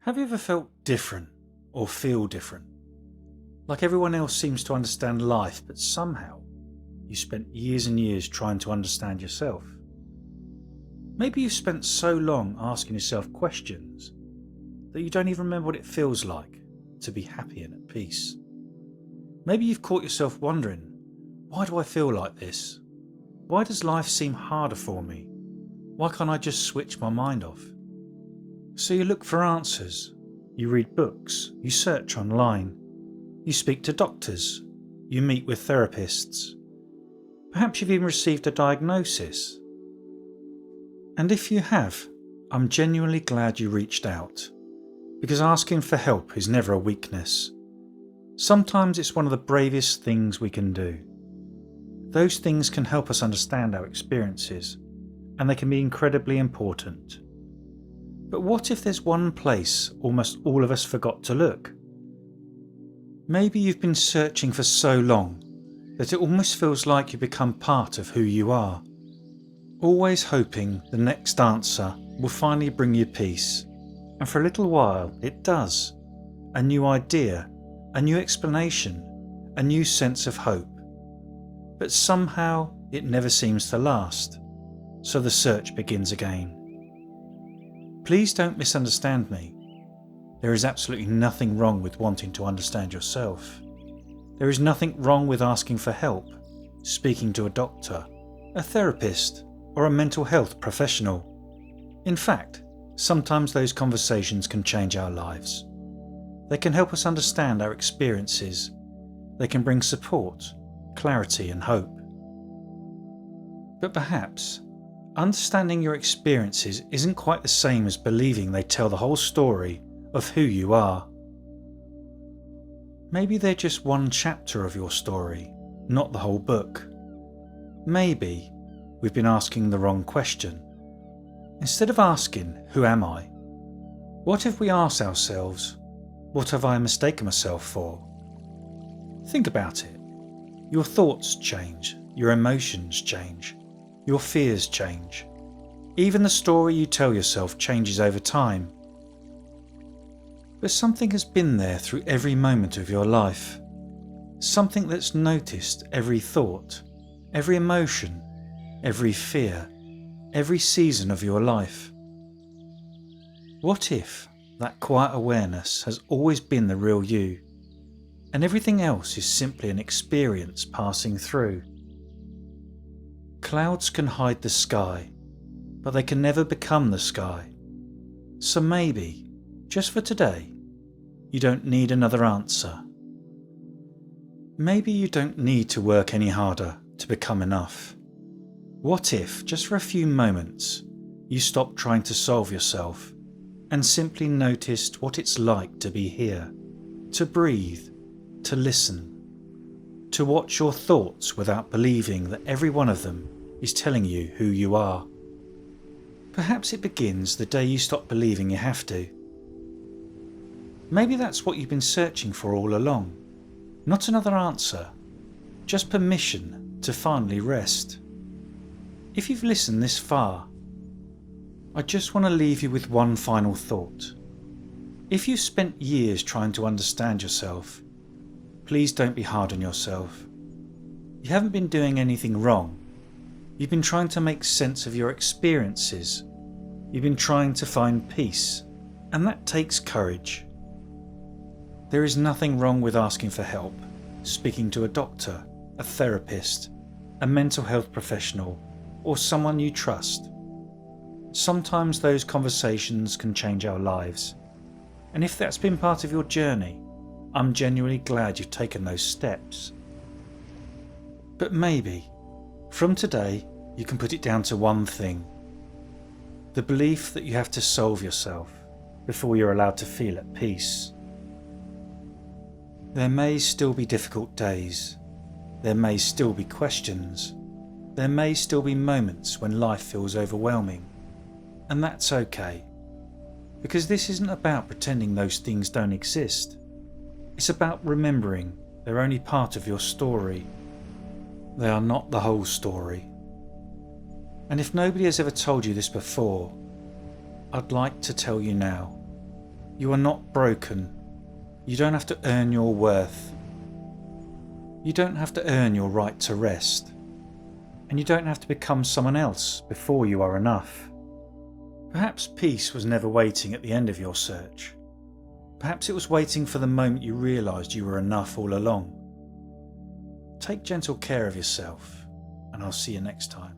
Have you ever felt different or feel different? Like everyone else seems to understand life, but somehow you spent years and years trying to understand yourself. Maybe you've spent so long asking yourself questions that you don't even remember what it feels like to be happy and at peace. Maybe you've caught yourself wondering, why do I feel like this? Why does life seem harder for me? Why can't I just switch my mind off? So you look for answers, you read books, you search online, you speak to doctors, you meet with therapists. Perhaps you've even received a diagnosis. And if you have, I'm genuinely glad you reached out, because asking for help is never a weakness. Sometimes it's one of the bravest things we can do. Those things can help us understand our experiences, and they can be incredibly important. But what if there's one place almost all of us forgot to look? Maybe you've been searching for so long that it almost feels like you become part of who you are, always hoping the next answer will finally bring you peace. And for a little while it does. A new idea, a new explanation, a new sense of hope. But somehow it never seems to last, so the search begins again. Please don't misunderstand me. There is absolutely nothing wrong with wanting to understand yourself. There is nothing wrong with asking for help, speaking to a doctor, a therapist, or a mental health professional. In fact, sometimes those conversations can change our lives. They can help us understand our experiences. They can bring support, clarity, and hope. But perhaps understanding your experiences isn't quite the same as believing they tell the whole story of who you are. Maybe they're just one chapter of your story, not the whole book. Maybe we've been asking the wrong question. Instead of asking, "Who am I?" what if we ask ourselves, "What have I mistaken myself for?" Think about it. Your thoughts change, your emotions change, your fears change. Even the story you tell yourself changes over time. But something has been there through every moment of your life. Something that's noticed every thought, every emotion, every fear, every season of your life. What if that quiet awareness has always been the real you, and everything else is simply an experience passing through? Clouds can hide the sky, but they can never become the sky. So maybe, just for today, you don't need another answer. Maybe you don't need to work any harder to become enough. What if, just for a few moments, you stopped trying to solve yourself and simply noticed what it's like to be here, to breathe, to listen, to watch your thoughts without believing that every one of them is telling you who you are? Perhaps it begins the day you stop believing you have to. Maybe that's what you've been searching for all along. Not another answer, just permission to finally rest. If you've listened this far, I just want to leave you with one final thought. If you've spent years trying to understand yourself, please don't be hard on yourself. You haven't been doing anything wrong. You've been trying to make sense of your experiences. You've been trying to find peace, and that takes courage. There is nothing wrong with asking for help, speaking to a doctor, a therapist, a mental health professional, or someone you trust. Sometimes those conversations can change our lives, and if that's been part of your journey, I'm genuinely glad you've taken those steps. But maybe, from today, you can put it down to one thing: the belief that you have to solve yourself before you're allowed to feel at peace. There may still be difficult days. There may still be questions. There may still be moments when life feels overwhelming. And that's okay. Because this isn't about pretending those things don't exist. It's about remembering they're only part of your story. They are not the whole story. And if nobody has ever told you this before, I'd like to tell you now. You are not broken. You don't have to earn your worth. You don't have to earn your right to rest. And you don't have to become someone else before you are enough. Perhaps peace was never waiting at the end of your search. Perhaps it was waiting for the moment you realised you were enough all along. Take gentle care of yourself, and I'll see you next time.